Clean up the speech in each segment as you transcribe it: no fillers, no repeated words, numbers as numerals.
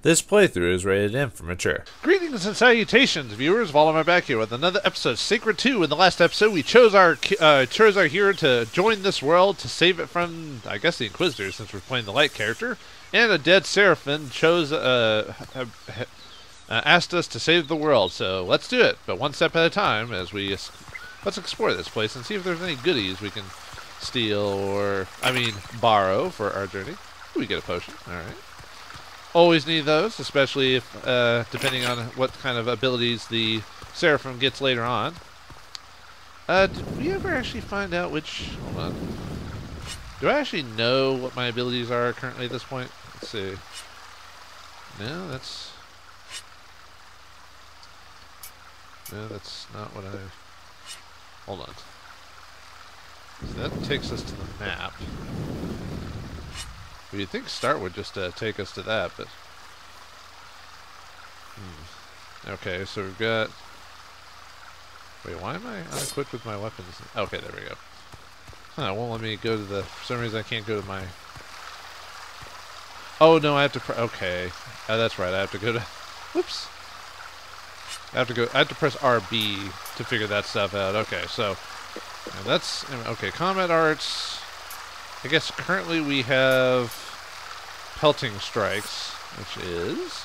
This playthrough is rated M for mature. Greetings and salutations, viewers. Vauldemare back here with another episode of Sacred 2. In the last episode, we chose our hero to join this world to save it from, I guess, the Inquisitors, since we're playing the light character. And a dead Seraphim asked us to save the world. So let's do it, but one step at a time. As we let's explore this place and see if there's any goodies we can steal or, borrow for our journey. We get a potion. All right. Always need those, especially if, depending on what kind of abilities the Seraphim gets later on. Did we ever actually find out which... Hold on. Do I actually know what my abilities are currently at this point? Let's see. No, that's... No, that's not what I... Hold on. So that takes us to the map. Well, you'd think start would just take us to that, but... Okay, so we've got... Wait, why am I unequipped with my weapons? Okay, there we go. Huh, it won't let me go to the... For some reason I can't go to my... Oh, no, I have to... Okay. That's right, I have to go to... Whoops. I have to press RB to figure that stuff out. Okay, so... That's... Okay, combat arts... I guess currently we have pelting strikes, which is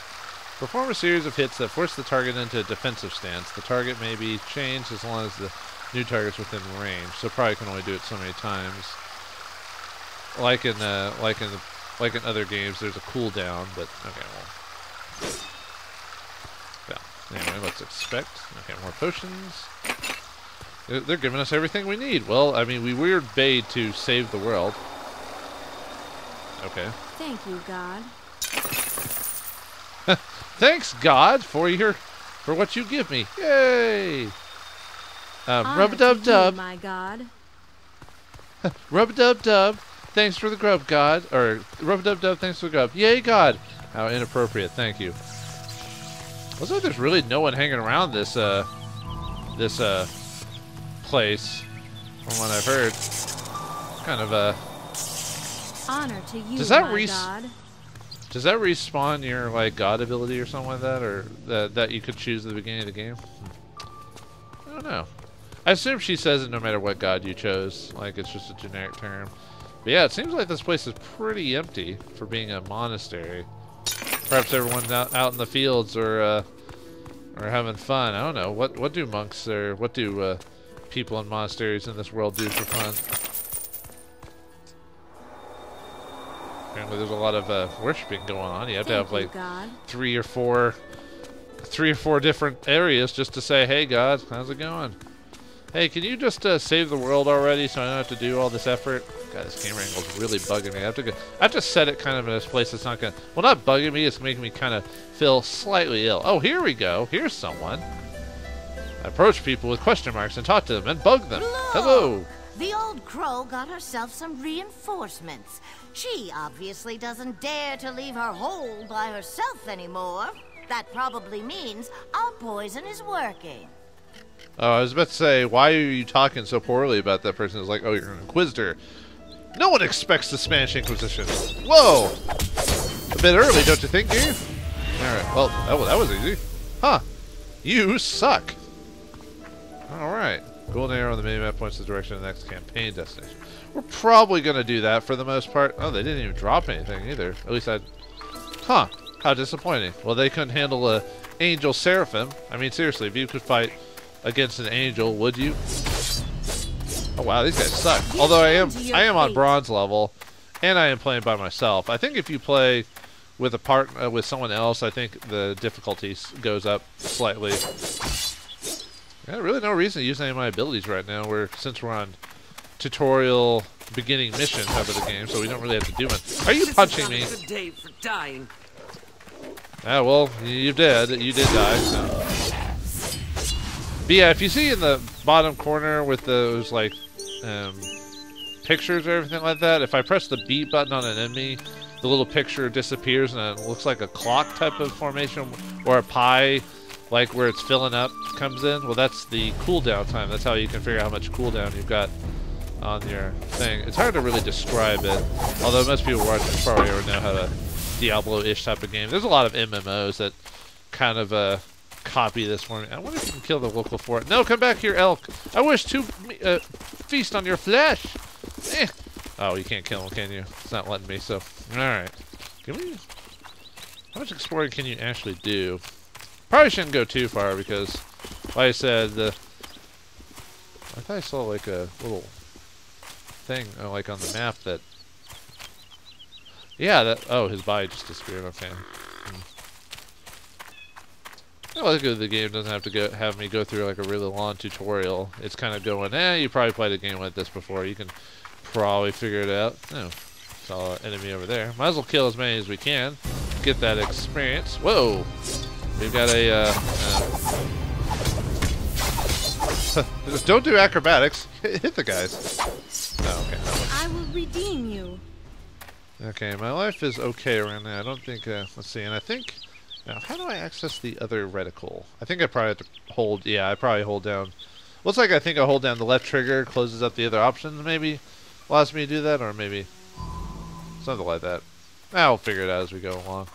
perform a series of hits that force the target into a defensive stance. The target may be changed as long as the new target's within range. So probably can only do it so many times. Like in other games, there's a cooldown, but okay, well. Yeah. Anyway, let's expect. Okay, more potions. They're giving us everything we need. Well, I mean, we were bade to save the world. Okay. Thank you, God. Thanks, God, for what you give me. Yay! Rub-a-dub-dub. My God. Rub-a-dub-dub. Thanks for the grub, God. Or rub-a-dub-dub. Thanks for the grub. Yay, God. How inappropriate. Thank you. Looks like there's really no one hanging around this place, from what I've heard. Kind of a... Honor to you, does that God. Does that respawn your, like, God ability or something like that? Or that you could choose at the beginning of the game? I don't know. I assume she says it no matter what God you chose. Like, it's just a generic term. But yeah, it seems like this place is pretty empty for being a monastery. Perhaps everyone's out in the fields or having fun. I don't know. What do monks or what do people in monasteries in this world do for fun? Apparently there's a lot of worshiping going on. You have to have like three or four different areas just to say, hey God, how's it going? Hey, can you just save the world already so I don't have to do all this effort? God, this camera angle's really bugging me. I have to set it kind of in a place that's not gonna, well, not bugging me, it's making me kind of feel slightly ill. Oh, here we go. Here's someone. I approach people with question marks and talk to them and bug them. Hello. The old crow got herself some reinforcements. She obviously doesn't dare to leave her hole by herself anymore. That probably means our poison is working. Oh, I was about to say, why are you talking so poorly about that person? It's like, oh, you're an Inquisitor. No one expects the Spanish Inquisition. Whoa! A bit early, don't you think, dude? Alright, well, that was easy. Huh. You suck. Alright. Golden arrow on the minimap points the direction of the next campaign destination. We're probably going to do that for the most part. Oh, they didn't even drop anything either. At least Huh. How disappointing. Well, they couldn't handle a angel seraphim. I mean, seriously, if you could fight against an angel, would you? Oh wow, these guys suck. Although I am on bronze level, and I am playing by myself. I think if you play with with someone else, I think the difficulty goes up slightly. Yeah, really no reason to use any of my abilities right now. Since we're on tutorial beginning mission type of the game, so we don't really have to do it. Are you punching me? Good day for dying. Ah, well, you did. You did die. So. But yeah, if you see in the bottom corner with those like pictures or everything like that, if I press the B button on an enemy, the little picture disappears and it looks like a clock type of formation, or a pie, like where it's filling up, comes in. Well, that's the cooldown time. That's how you can figure out how much cooldown you've got on your thing. It's hard to really describe it, although most people watching probably already know Diablo-ish type of game. There's a lot of MMOs that kind of copy this for me. I wonder if you can kill the local for it. No, come back here, elk. I wish to feast on your flesh. Eh. Oh, you can't kill him, can you? It's not letting me, so... Alright. Can we... How much exploring can you actually do? Probably shouldn't go too far because, like I said, I thought I saw like a little thing, like on the map that... Yeah, that... Oh, his body just disappeared. Okay. I like that the game doesn't have to have me go through like a really long tutorial. It's kind of going, you probably played a game like this before. You can probably figure it out. Oh, saw an enemy over there. Might as well kill as many as we can. Get that experience. Whoa! We've got a, just don't do acrobatics. Hit the guys. Oh, okay. I will redeem you. Okay, my life is okay right now. I don't think, let's see, and I think... Now, how do I access the other reticle? I think I probably have to hold... Yeah, I probably hold down... Looks like I think I hold down the left trigger, closes up the other options, maybe allows me to do that, or maybe something like that. I'll figure it out as we go along.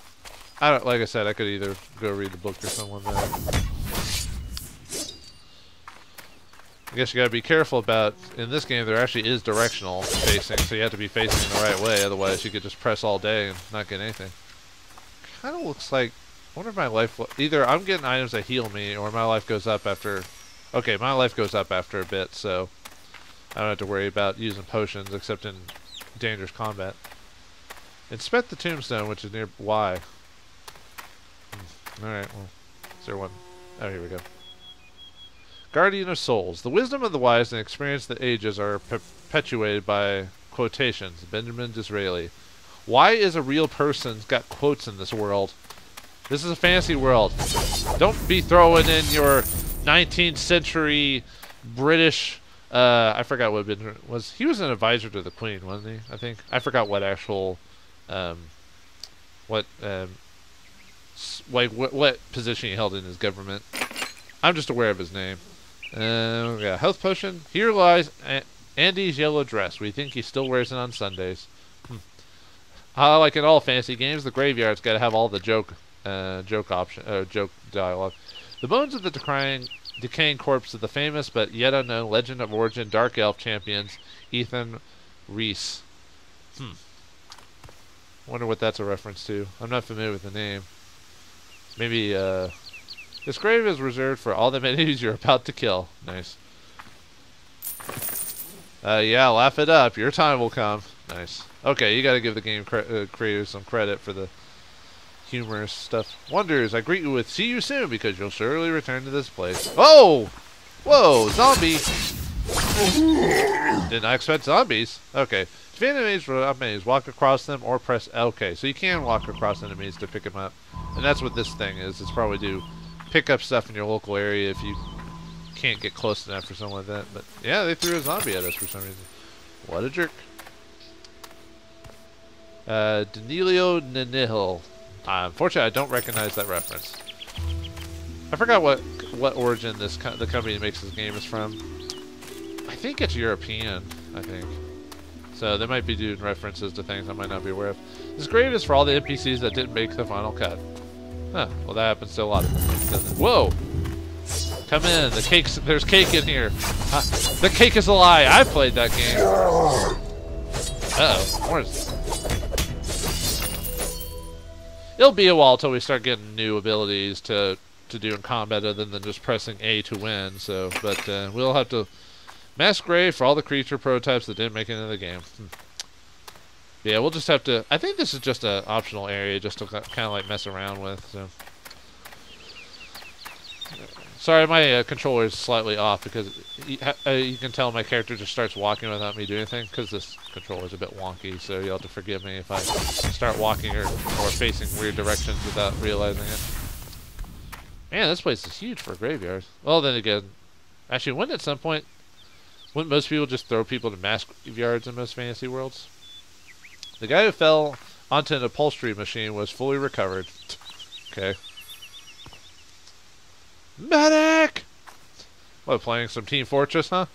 I don't... Like I said, I could either go read the book or something like that. I guess you gotta be careful about... In this game, there actually is directional facing, so you have to be facing the right way, otherwise you could just press all day and not get anything. Kinda looks like... I wonder if my life... Either I'm getting items that heal me, or my life goes up after... Okay, my life goes up after a bit, so... I don't have to worry about using potions, except in dangerous combat. Inspect the tombstone, which is near Y. Alright, well... Is there one? Oh, here we go. Guardian of Souls. The wisdom of the wise and experience of the ages are perpetuated by quotations. Benjamin Disraeli. Why is a real person got quotes in this world? This is a fantasy world. Don't be throwing in your 19th century British... I forgot what Benjamin was. He was an advisor to the Queen, wasn't he? I think. I forgot what actual... what position he held in his government. I'm just aware of his name. Yeah, health potion. Here lies Andy's yellow dress. We think he still wears it on Sundays. Like in all fantasy games, the graveyard's got to have all the joke dialogue. The bones of the decaying corpse of the famous but yet unknown Legend of Origin Dark Elf champions Ethan Reese. Wonder what that's a reference to. I'm not familiar with the name. Maybe this grave is reserved for all the enemies you're about to kill. Nice. Yeah, laugh it up. Your time will come. Nice. Okay, you gotta give the game creators some credit for the humorous stuff. Wonders, I greet you with see you soon because you'll surely return to this place. Oh! Whoa, zombie! Did not expect zombies. Okay. Defeat enemies, walk across them or press... Okay, so you can walk across enemies to pick them up. And that's what this thing is. It's probably to pick up stuff in your local area if you can't get close enough or something like that. But yeah, they threw a zombie at us for some reason. What a jerk. Danilio Ninihil. Unfortunately, I don't recognize that reference. I forgot what origin the company that makes this game is from. I think it's European, I think. So they might be doing references to things I might not be aware of. This grave is for all the NPCs that didn't make the final cut. Huh, well that happens to a lot of them, doesn't it? Whoa! Come in, there's cake in here. The cake is a lie, I played that game. Uh-oh, what is it? It'll be a while till we start getting new abilities to do in combat other than just pressing A to win, so, but we'll have to mass grave for all the creature prototypes that didn't make it into the game. Yeah, we'll just have to, I think this is just an optional area just to kind of like mess around with, so. Sorry, my controller is slightly off because you can tell my character just starts walking without me doing anything because this controller is a bit wonky, so you'll have to forgive me if I start walking or facing weird directions without realizing it. Man, this place is huge for a graveyard. Well, then again, actually, wouldn't at some point, wouldn't most people just throw people to mass graveyards in most fantasy worlds? The guy who fell onto an upholstery machine was fully recovered. Okay. Medic! What, playing some Team Fortress, huh?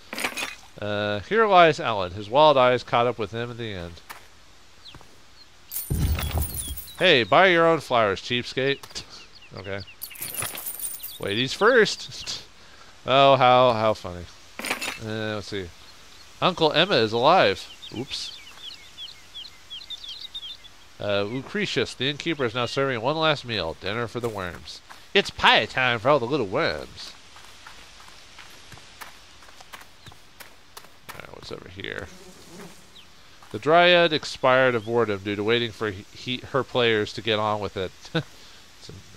Here lies Alan. His wild eyes caught up with him in the end. Hey, buy your own flowers, cheapskate. Okay. Ladies first. Oh, how funny. Let's see. Uncle Emma is alive. Oops. Lucretius, the innkeeper, is now serving one last meal. Dinner for the worms. It's pie time for all the little worms. Alright, what's over here? The Dryad expired of boredom due to waiting for her players to get on with it.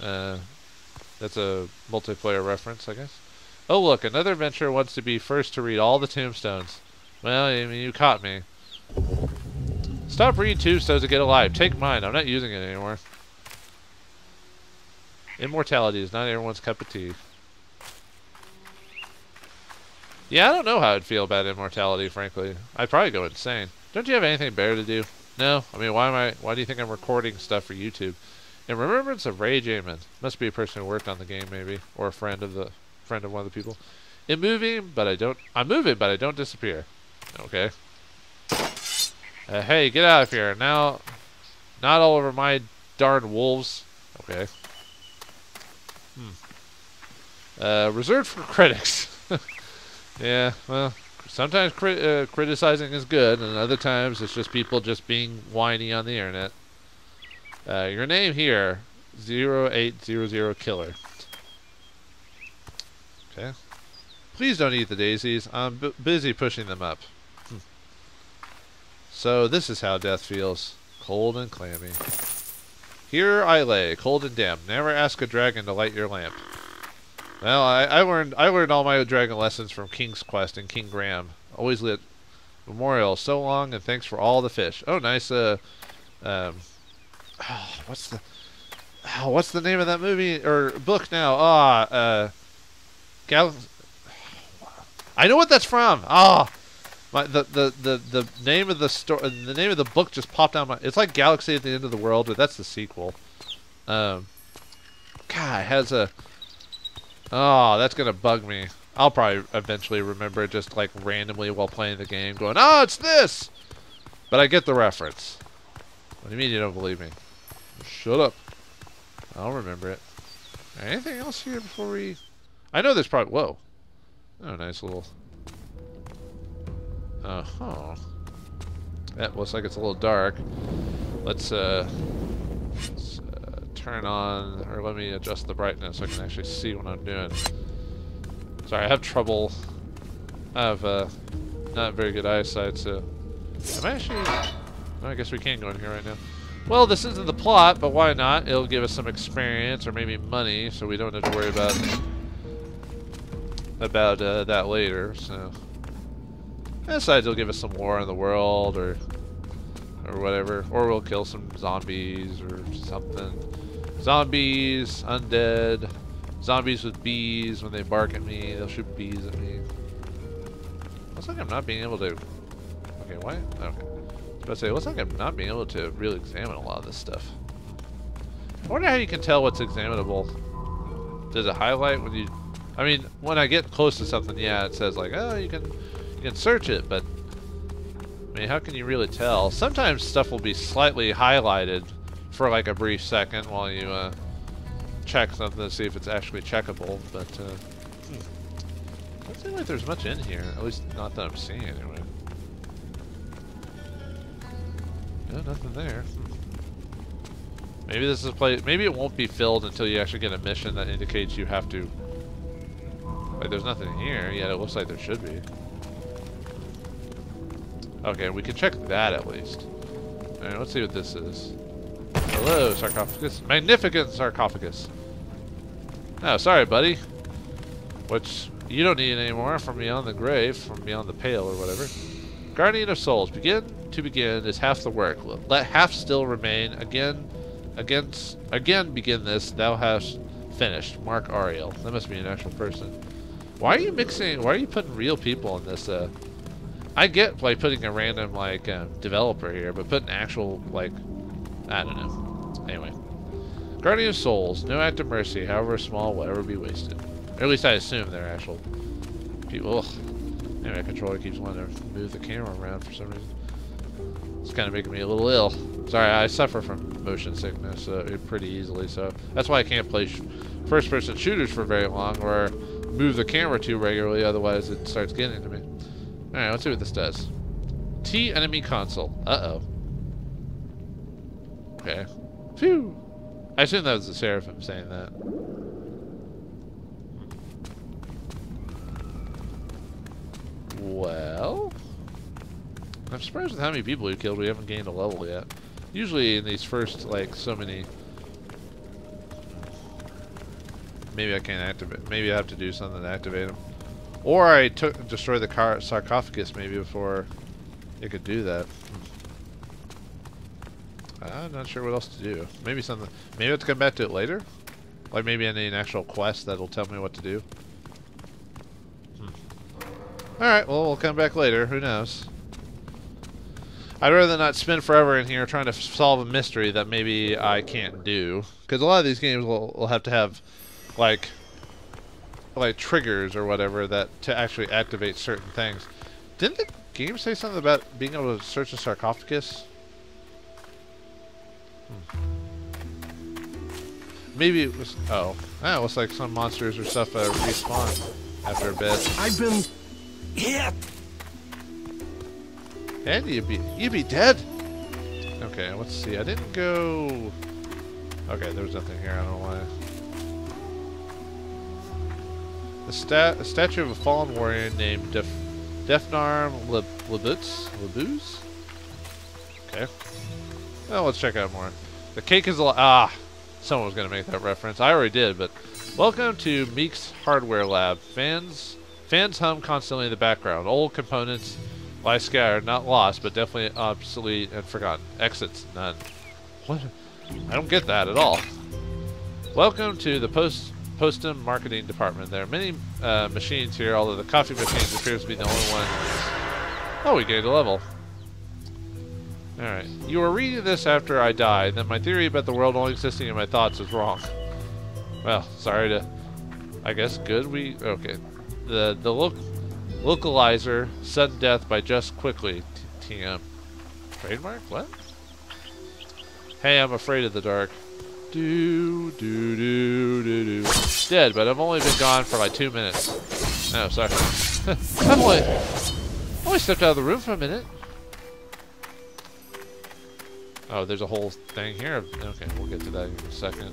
That's a multiplayer reference, I guess. Oh look, another adventurer wants to be first to read all the tombstones. Well, I mean, you caught me. Stop reading tombstones to get alive. Take mine. I'm not using it anymore. Immortality is not everyone's cup of tea. Yeah, I don't know how I'd feel about immortality, frankly. I'd probably go insane. Don't you have anything better to do? No? I mean, why do you think I'm recording stuff for YouTube? In remembrance of Ray Jamin. Must be a person who worked on the game, maybe. Or a friend of one of the people. I'm moving, but I don't disappear. Okay. Hey, get out of here. Now, not all over my darn wolves. Okay. Reserved for critics. Yeah, well, sometimes criticizing is good, and other times it's just people just being whiny on the internet. Your name here, 0800 Killer. Okay. Please don't eat the daisies. I'm busy pushing them up. So this is how death feels. Cold and clammy. Here I lay, cold and damp. Never ask a dragon to light your lamp. Well, I learned all my dragon lessons from King's Quest and King Graham. Always lit memorial so long, and thanks for all the fish. Oh, nice. What's the name of that movie or book now? I know what that's from. The name of the story, the name of the book just popped out. It's like Galaxy at the End of the World, but that's the sequel. God, it has a. Oh, that's gonna bug me. I'll probably eventually remember it just like randomly while playing the game, going, "Oh, it's this." But I get the reference. What do you mean you don't believe me? Shut up. I'll remember it. Anything else here before we? I know there's probably. Whoa. Oh, nice little. Huh. That looks like it's a little dark. Let's turn on, or let me adjust the brightness so I can actually see what I'm doing. Sorry, I have trouble. I have not very good eyesight, so I'm actually. I guess we can't go in here right now. Well, this isn't the plot, but why not? It'll give us some experience or maybe money, so we don't have to worry about that later. So, besides, it'll give us some lore in the world or whatever, or we'll kill some zombies or something. Zombies, undead, zombies with bees. When they bark at me, they'll shoot bees at me. Looks like I'm not being able to. Okay, why? Okay. I was about to say, it looks like I'm not being able to really examine a lot of this stuff. I wonder how you can tell what's examinable. Does it highlight when you? I mean, when I get close to something, yeah, it says like, oh, you can search it, but I mean, how can you really tell? Sometimes stuff will be slightly highlighted for like a brief second while you check something to see if it's actually checkable, but doesn't seem like there's much in here, at least not that I'm seeing anyway. No, nothing there. Maybe this is a place. Maybe it won't be filled until you actually get a mission that indicates you have to. Like, there's nothing here yet. It looks like there should be. Okay, we can check that at least. All right, let's see what this is. Hello, sarcophagus. Magnificent sarcophagus. Oh, sorry, buddy. Which you don't need anymore. From beyond the grave, from beyond the pale, or whatever. Guardian of souls. Begin is half the work. Let half still remain. Again begin this. Thou hast finished. Mark Ariel. That must be an actual person. Why are you mixing? Why are you putting real people in this? I get like putting a random like developer here, but putting actual like I don't know. Anyway, Guardian of souls. No act of mercy, however small, will ever be wasted. Or at least I assume they're actual people. Ugh. Maybe my controller keeps wanting to move the camera around for some reason. It's kind of making me a little ill. Sorry, I suffer from motion sickness pretty easily, so that's why I can't play first-person shooters for very long or move the camera too regularly, otherwise it starts getting to me. Alright, let's see what this does. T enemy console. Uh-oh. Okay. Phew! I assume that was the Seraphim saying that. Well... I'm surprised with how many people we killed. We haven't gained a level yet. Usually in these first, like, so many... Maybe I can't activate... Maybe I have to do something to activate them. Or I destroy the sarcophagus maybe before it could do that. I'm not sure what else to do. Maybe something... Maybe I have to come back to it later? Like maybe I need an actual quest that'll tell me what to do. Alright, well, we'll come back later. Who knows? I'd rather not spend forever in here trying to solve a mystery that maybe I can't do. Because a lot of these games will have to have, like triggers or whatever that to actually activate certain things. Didn't the game say something about being able to search a sarcophagus? Maybe it was... Oh. Ah, it looks like some monsters or stuff respawn after a bit. I've been hit. And you'd be dead. Okay, let's see. I didn't go... Okay, there was nothing here. I don't know why. A statue of a fallen warrior named Defnarm Labuz? Okay. Well, let's check out more. The cake is alive. Ah! Someone was going to make that reference. I already did, but... Welcome to Meek's Hardware Lab. Fans hum constantly in the background. Old components lie scattered, not lost, but definitely obsolete and forgotten. Exits, none. What? I don't get that at all. Welcome to the Postum Marketing Department. There are many machines here, although the coffee machine appears to be the only one. Oh, we gained a level. Alright. You were reading this after I died, then my theory about the world only existing in my thoughts is wrong. Well, sorry to... I guess good we... Okay. The localizer, sudden death by just quickly. TM. Trademark? What? Hey, I'm afraid of the dark. Dead, but I've only been gone for like 2 minutes. No, sorry. I've only stepped out of the room for a minute. Oh, there's a whole thing here. Okay, we'll get to that in a second.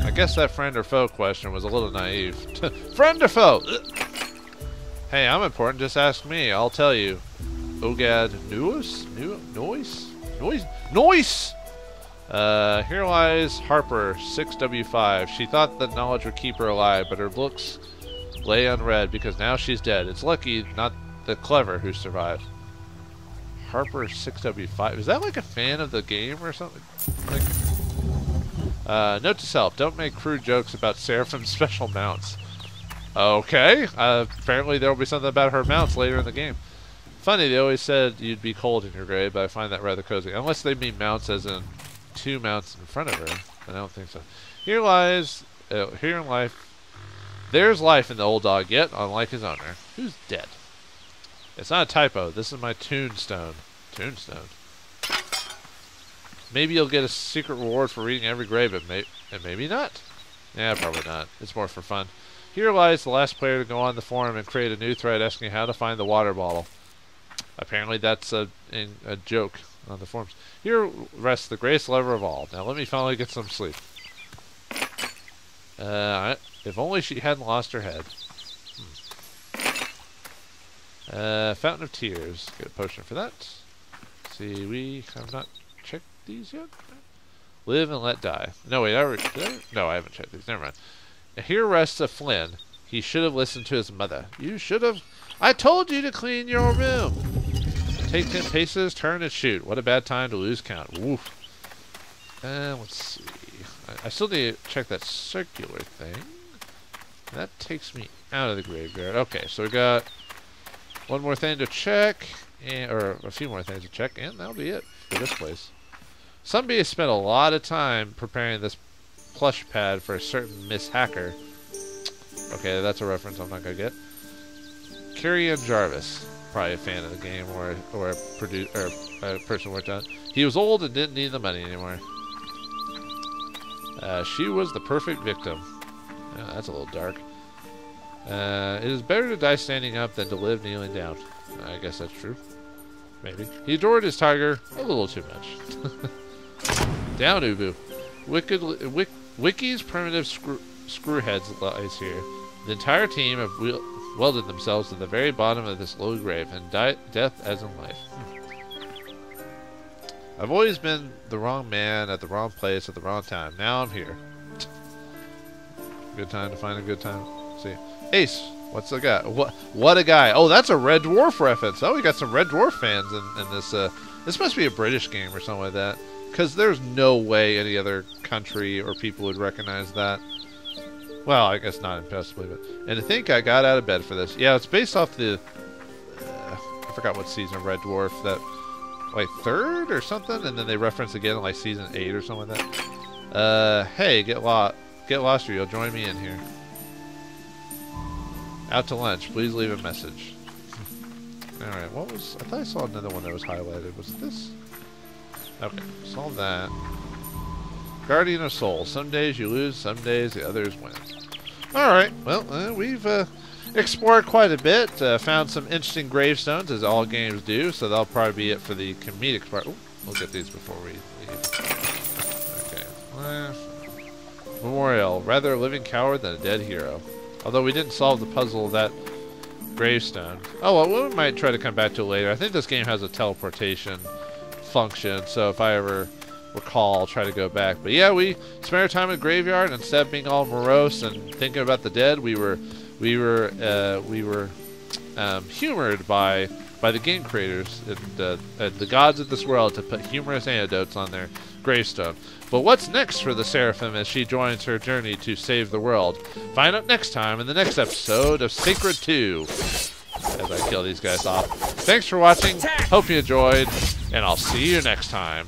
I guess that friend or foe question was a little naive. Friend or foe? Hey, I'm important. Just ask me. I'll tell you. Ogad Noise? Noise! Here lies Harper, 6W5. She thought that knowledge would keep her alive, but her looks lay unread because now she's dead. It's lucky not the clever who survived. Harper 6W5. Is that like a fan of the game or something? Like, note to self: don't make crude jokes about Seraphim's special mounts. Okay. Apparently there will be something about her mounts later in the game. Funny, they always said you'd be cold in your grave, but I find that rather cozy. Unless they mean mounts as in 2 mounts in front of her. I don't think so. Here lies... here in life... There's life in the old dog, yet, unlike his owner. Who's dead? It's not a typo. This is my tombstone. Tombstone. Maybe you'll get a secret reward for reading every grave, and maybe not. Yeah, probably not. It's more for fun. Here lies the last player to go on the forum and create a new thread asking how to find the water bottle. Apparently that's a joke on the forums. Here rests the greatest lover of all. Now let me finally get some sleep. If only she hadn't lost her head. Fountain of Tears. Get a potion for that. See, we have not checked these yet. Live and let die. No, wait, no, I haven't checked these. Never mind. Here rests a Flynn. He should have listened to his mother. You should have. I told you to clean your room. Take 10 paces, turn and shoot. What a bad time to lose count. Woof. Let's see. I still need to check that circular thing. That takes me out of the graveyard. Okay, so we got one more thing to check, or a few more things to check, and that'll be it for this place. Somebody has spent a lot of time preparing this plush pad for a certain Miss Hacker. Okay, that's a reference I'm not gonna get. Carrie Ann Jarvis. probably a fan of the game or a person worked on it. He was old and didn't need the money anymore. She was the perfect victim. Yeah, that's a little dark. It is better to die standing up than to live kneeling down. I guess that's true. Maybe. He adored his tiger a little too much. Down, Ubu. Wiki's primitive screwheads lies here. The entire team have welded themselves to the very bottom of this low grave, and death as in life. I've always been the wrong man at the wrong place at the wrong time. Now I'm here. Good time to find a good time. See, Ace, what's the guy? What a guy! Oh, that's a Red Dwarf reference. Oh, we got some Red Dwarf fans in this. This must be a British game or something like that, because there's no way any other country or people would recognize that. Well, I guess not impossibly, but and I think I got out of bed for this. Yeah, it's based off the I forgot what season of Red Dwarf, that like 3rd or something, and then they reference again in like season 8 or something like that. Hey, get lost or you'll join me in here. Out to lunch. Please leave a message. All right, what was? I thought I saw another one that was highlighted. Was it this? Okay, saw that. Guardian of Soul. Some days you lose, some days the others win. Alright, well, we've explored quite a bit, found some interesting gravestones, as all games do, so that'll probably be it for the comedic part. Ooh, we'll get these before we leave. Okay. Memorial. Rather a living coward than a dead hero. Although we didn't solve the puzzle of that gravestone. Oh, well, we might try to come back to it later. I think this game has a teleportation function, so if I ever recall, I'll try to go back. But yeah, we spent our time in the graveyard, and instead of being all morose and thinking about the dead, we were humored by the game creators and the gods of this world to put humorous anecdotes on their gravestone. But what's next for the Seraphim as she joins her journey to save the world? Find out next time in the next episode of Sacred 2 as I kill these guys off. Thanks for watching. Hope you enjoyed, and I'll see you next time.